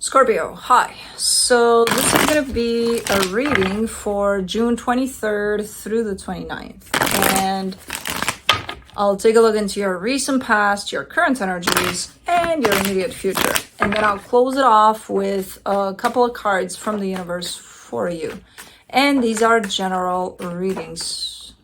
Scorpio, hi. So this is going to be a reading for June 23rd through the 29th. And I'll take a look into your recent past, your current energies, and your immediate future. And then I'll close it off with a couple of cards from the universe for you. And these are general readings,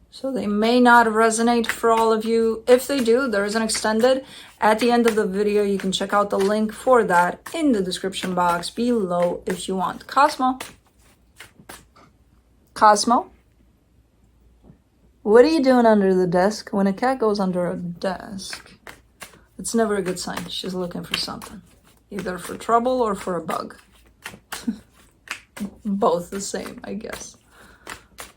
so they may not resonate for all of you. If they do, there is an extended. At the end of the video, you can check out the link for that in the description box below if you want. Cosmo? Cosmo? What are you doing under the desk? When a cat goes under a desk, it's never a good sign. She's looking for something. Either for trouble or for a bug. Both the same, I guess. I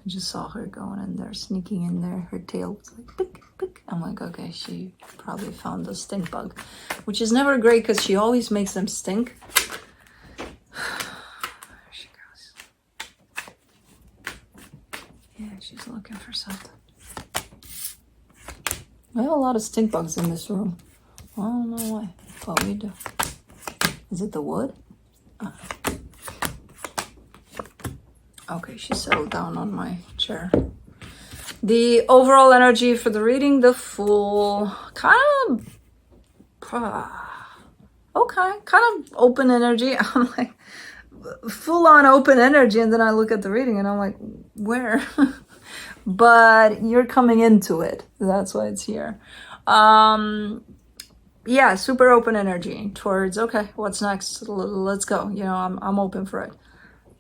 just saw her going in there, sneaking in there. Her tail was like, pick, pick. I'm like, okay, she probably found a stink bug, which is never great because she always makes them stink. There she goes. Yeah, she's looking for something. I have a lot of stink bugs in this room. I don't know why. But we do. Is it the wood? Okay, she settled down on my chair. The overall energy for the reading, the Fool, kind of open energy. I'm like, full on open energy, and then I look at the reading and I'm like, where? But you're coming into it. That's why it's here. Yeah, super open energy towards, okay, what's next? Let's go. You know, I'm open for it.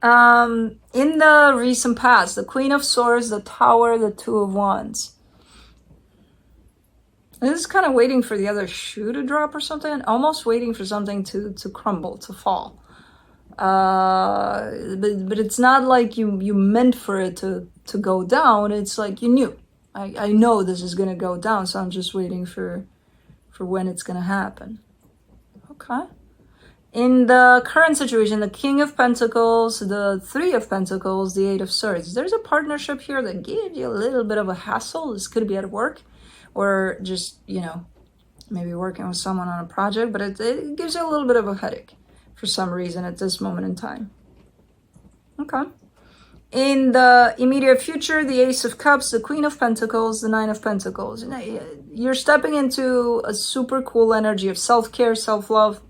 In the recent past, the Queen of Swords, the Tower, the Two of Wands. This is kind of waiting for the other shoe to drop or something. Almost waiting for something to crumble, to fall. But it's not like you meant for it to go down. It's like you knew. I know this is going to go down, so I'm just waiting for when it's going to happen. Okay. In the current situation, the King of Pentacles, the Three of Pentacles, the Eight of Swords. There's a partnership here that gives you a little bit of a hassle. This could be at work or just, you know, maybe working with someone on a project, but it gives you a little bit of a headache for some reason at this moment in time. Okay. In the immediate future, the Ace of Cups, the Queen of Pentacles, the Nine of Pentacles. You're stepping into a super cool energy of self-care, self-love.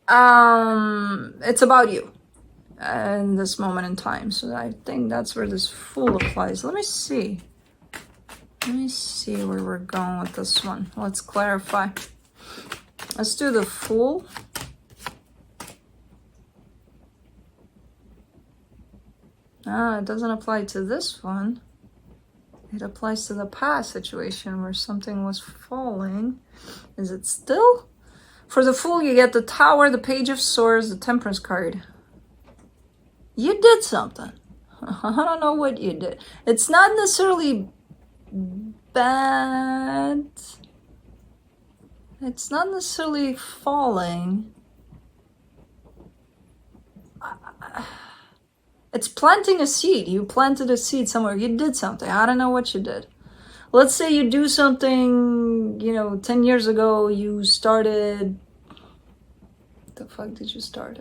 It's about you in this moment in time. So I think that's where this Fool applies. Let me see where we're going with this one. Let's clarify. Let's do the Fool. It doesn't apply to this one. It applies to the past situation where something was falling. Is it still? For the Fool, you get the Tower, the Page of Swords, the Temperance card. You did something. I don't know what you did. It's not necessarily bad. It's not necessarily falling. It's planting a seed. You planted a seed somewhere. You did something. I don't know what you did. Let's say you do something, you know, 10 years ago, you started... What the fuck did you start?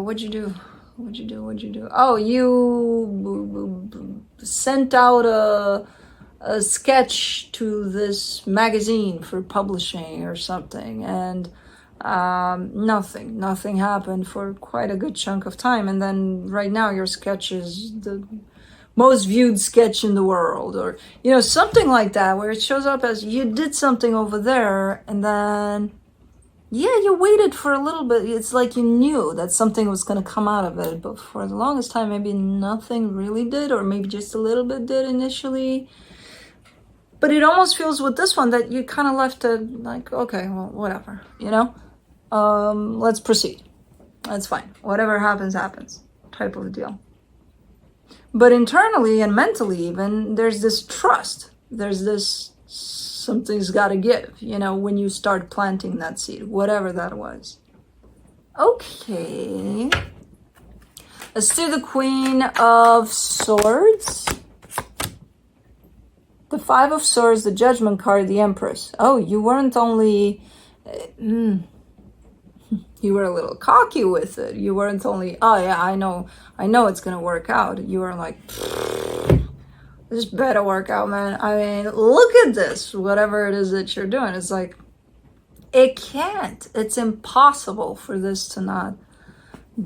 What'd you do? Oh, you sent out a sketch to this magazine for publishing or something, and nothing happened for quite a good chunk of time, and then right now your sketch is the most viewed sketch in the world, or you know, something like that, where it shows up as you did something over there, and then yeah, you waited for a little bit. It's like you knew that something was going to come out of it, but for the longest time maybe nothing really did, or maybe just a little bit did initially. But it almost feels with this one that you kind of left it like, okay, well, whatever, you know. Let's proceed. That's fine. Whatever happens, type of deal. But internally and mentally even, there's this trust. There's this something's got to give, you know, when you start planting that seed, whatever that was. Okay. Let's do the Queen of Swords. The Five of Swords, the Judgment card, the Empress. Oh, you weren't only... you were a little cocky with it. You weren't only, oh yeah, I know it's gonna work out. You were like, this better work out, man. I mean, look at this. Whatever it is that you're doing, it's like, it can't. It's impossible for this to not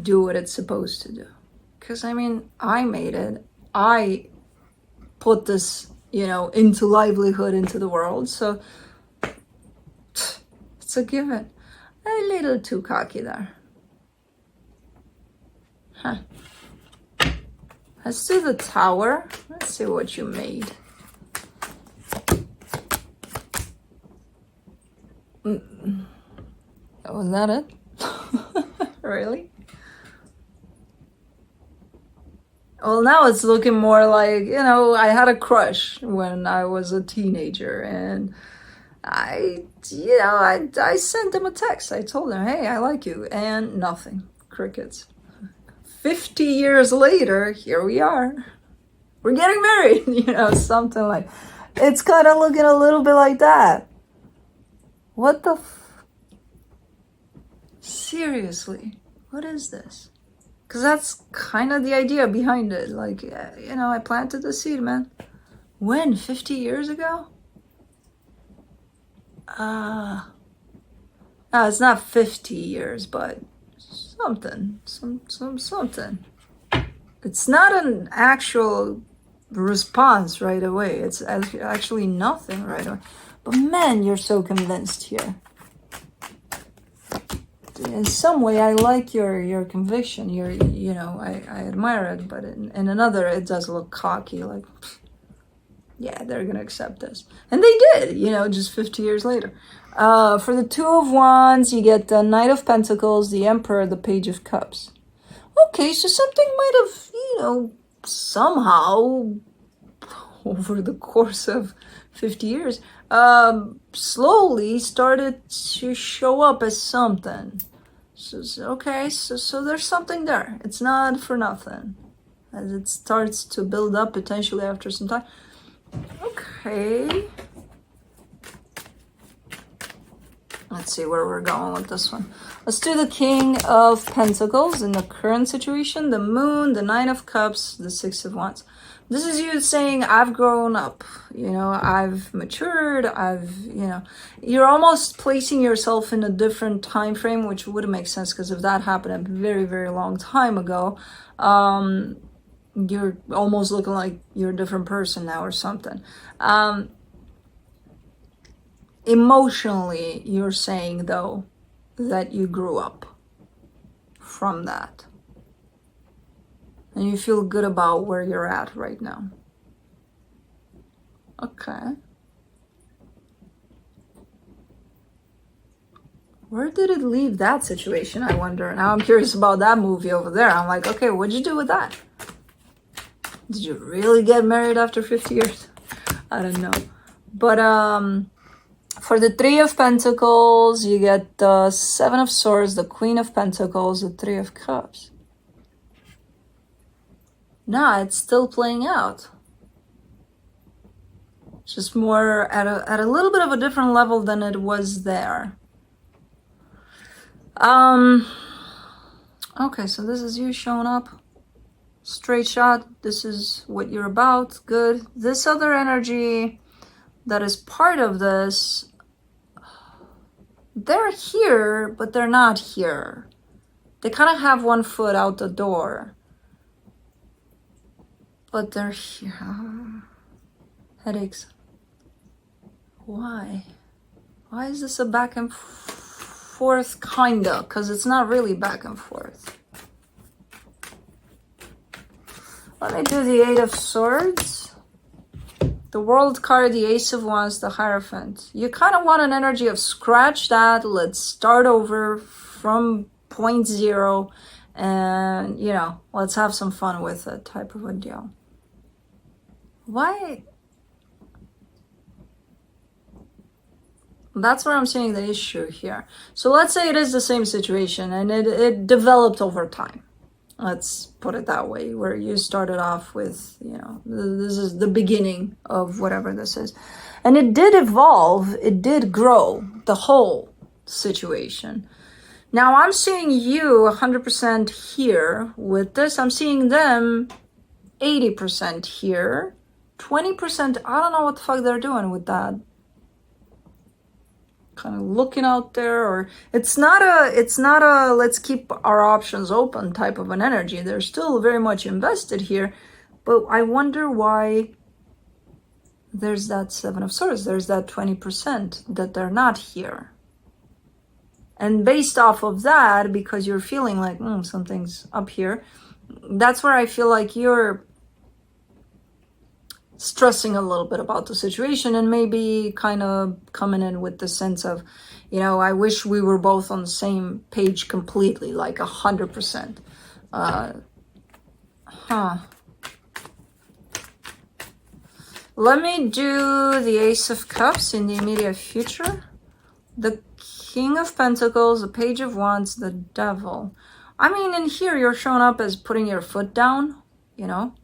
do what it's supposed to do. Because, I mean, I made it. I put this, into livelihood, into the world. So, it's a given. A little too cocky there. Huh. Let's do the Tower. Let's see what you made. Was that it? Really? Well, now it's looking more like, I had a crush when I was a teenager, and I sent him a text. I told him, hey, I like you, and nothing. Crickets. 50 years later, here we are. We're getting married, something like, it's kind of looking a little bit like that. What the seriously, what is this? Because that's kind of the idea behind it. Like, I planted the seed, man. When? 50 years ago? No, it's not 50 years, but something. Something. It's not an actual response right away. It's actually nothing right away. But man, you're so convinced here. In some way, I like your conviction. I admire it, but in another, it does look cocky. Like, yeah, they're gonna accept this, and they did. Just 50 years later. For the Two of Wands, you get the Knight of Pentacles, the Emperor, the Page of Cups. Okay, so something might have, somehow over the course of 50 years, slowly started to show up as something. So there's something there. It's not for nothing. As it starts to build up potentially after some time. Okay. Let's see where we're going with this one. Let's do the King of Pentacles in the current situation, the Moon, the Nine of Cups, the Six of Wands. This is you saying, I've grown up, I've matured, you're almost placing yourself in a different time frame, which wouldn't make sense, because if that happened a very, very long time ago, you're almost looking like you're a different person now or something. Emotionally, you're saying, though, that you grew up from that. And you feel good about where you're at right now. Okay. Where did it leave that situation, I wonder? Now I'm curious about that movie over there. I'm like, okay, what'd you do with that? Did you really get married after 50 years? I don't know. But for the Three of Pentacles, you get the Seven of Swords, the Queen of Pentacles, the Three of Cups. No, it's still playing out. Just more at a little bit of a different level than it was there. Okay, so this is you showing up. Straight shot. This is what you're about. Good. This other energy that is part of this, they're here, but they're not here. They kind of have one foot out the door. But they're here. Headaches. Why? Why is this a back and forth kinda? Because it's not really back and forth. Let me do the Eight of Swords. The World card, the Ace of Wands, the Hierophant. You kind of want an energy of scratch that. Let's start over from point zero. And, let's have some fun with it type of a deal. Why? That's where I'm seeing the issue here. So let's say it is the same situation and it developed over time. Let's put it that way, where you started off with, you know, this is the beginning of whatever this is. And it did evolve, it did grow, the whole situation. Now I'm seeing you 100% here with this. I'm seeing them 80% here. 20%, I don't know what the fuck they're doing with that. Kind of looking out there, or it's not a let's keep our options open type of an energy. They're still very much invested here, but I wonder why there's that Seven of Swords, there's that 20% that they're not here. And based off of that, because you're feeling like something's up here, that's where I feel like you're stressing a little bit about the situation, and maybe kind of coming in with the sense of, you know, I wish we were both on the same page completely, like 100%. Let me do the Ace of Cups in the immediate future, the King of Pentacles, the Page of Wands, the Devil. I mean, in here you're showing up as putting your foot down, you know,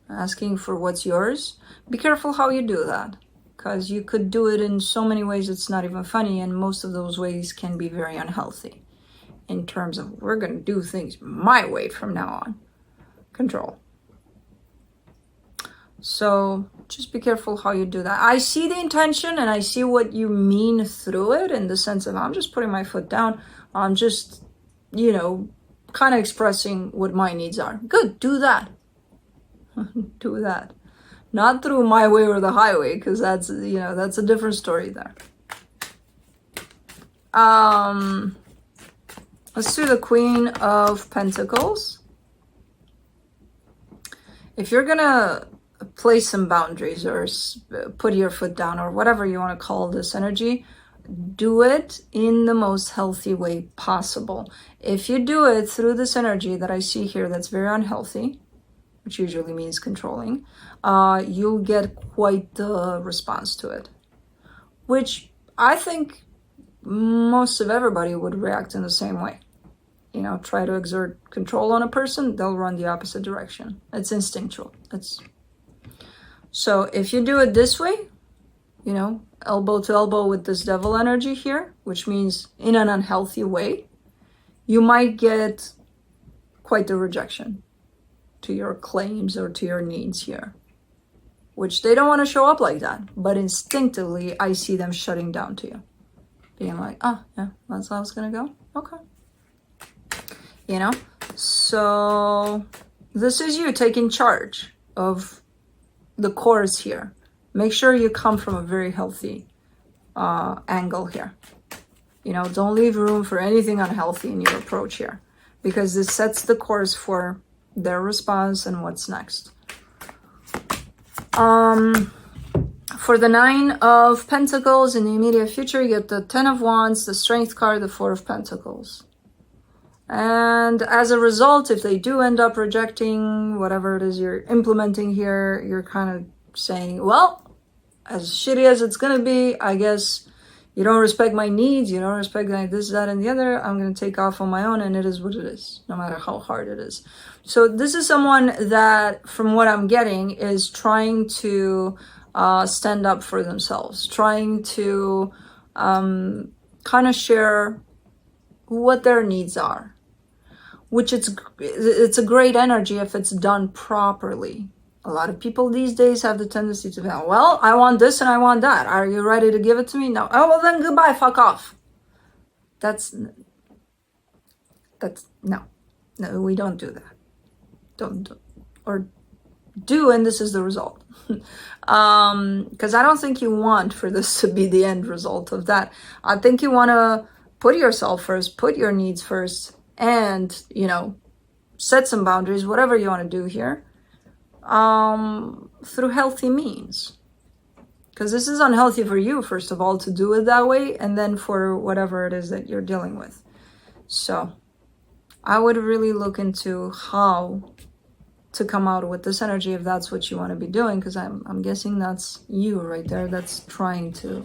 asking for what's yours. Be careful how you do that, because you could do it in so many ways it's not even funny, and most of those ways can be very unhealthy in terms of, we're going to do things my way from now on. Control. So just be careful how you do that. I see the intention and I see what you mean through it, in the sense of, I'm just putting my foot down. I'm just, you know, kind of expressing what my needs are. Good, do that. Do that. Not through my way or the highway, because that's, you know, that's a different story there. Let's do the Queen of Pentacles. If you're gonna place some boundaries or put your foot down, or whatever you want to call this energy, do it in the most healthy way possible. If you do it through this energy that I see here that's very unhealthy, which usually means controlling, you'll get quite the response to it, which I think most of everybody would react in the same way. You know, try to exert control on a person, they'll run the opposite direction. It's instinctual. So if you do it this way, you know, elbow to elbow with this Devil energy here, which means in an unhealthy way, you might get quite the rejection to your claims or to your needs here, which they don't want to show up like that, but instinctively I see them shutting down to you, being like, oh yeah, that's how it's gonna go. Okay, you know. So this is you taking charge of the course here. Make sure you come from a very healthy angle here. You know, don't leave room for anything unhealthy in your approach here, because this sets the course for their response and what's next. For the Nine of Pentacles in the immediate future, you get the Ten of Wands, the Strength card, the Four of Pentacles. And as a result, if they do end up rejecting whatever it is you're implementing here, you're kind of saying, well, as shitty as it's gonna be, I guess you don't respect my needs, you don't respect like this, that, and the other, I'm gonna take off on my own, and it is what it is, no matter how hard it is. So this is someone that, from what I'm getting, is trying to stand up for themselves, trying to kind of share what their needs are, which it's a great energy if it's done properly. A lot of people these days have the tendency to be, well, I want this and I want that. Are you ready to give it to me? No. Oh, well then goodbye, fuck off. That's no, we don't do that. Don't or do, and this is the result. Because I don't think you want for this to be the end result of that. I think you want to put yourself first, put your needs first, and, you know, set some boundaries, whatever you want to do here, through healthy means. Because this is unhealthy for you, first of all, to do it that way, and then for whatever it is that you're dealing with. So I would really look into how to come out with this energy if that's what you want to be doing, because I'm guessing that's you right there that's trying to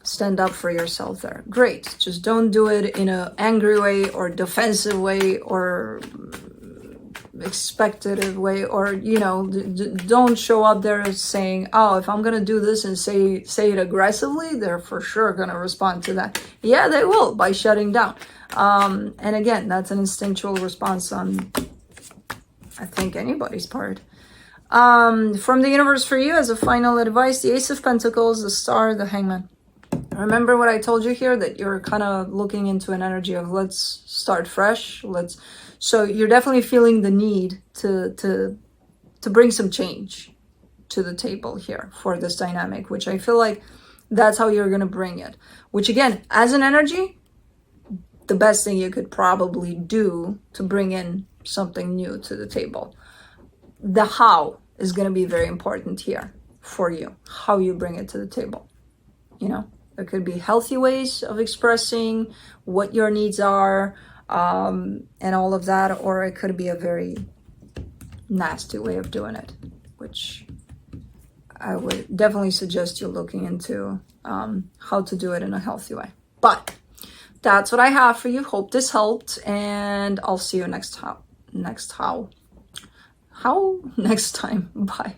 stand up for yourself there. Great. Just don't do it in an angry way or defensive way or expectative way, or don't show up there saying, oh, if I'm gonna do this and say it aggressively, they're for sure gonna respond to that. Yeah, they will, by shutting down. And again, that's an instinctual response on, I think, anybody's part. From the universe for you, as a final advice, the Ace of Pentacles, the Star, the Hangman. Remember what I told you here, that you're kind of looking into an energy of let's start fresh. So you're definitely feeling the need to bring some change to the table here for this dynamic, which I feel like that's how you're going to bring it. Which again, as an energy, the best thing you could probably do to bring in something new to the table. The how is going to be very important here for you, how you bring it to the table. There could be healthy ways of expressing what your needs are, and all of that, or it could be a very nasty way of doing it, which I would definitely suggest you looking into how to do it in a healthy way. But that's what I have for you. Hope this helped, and I'll see you next time. Bye.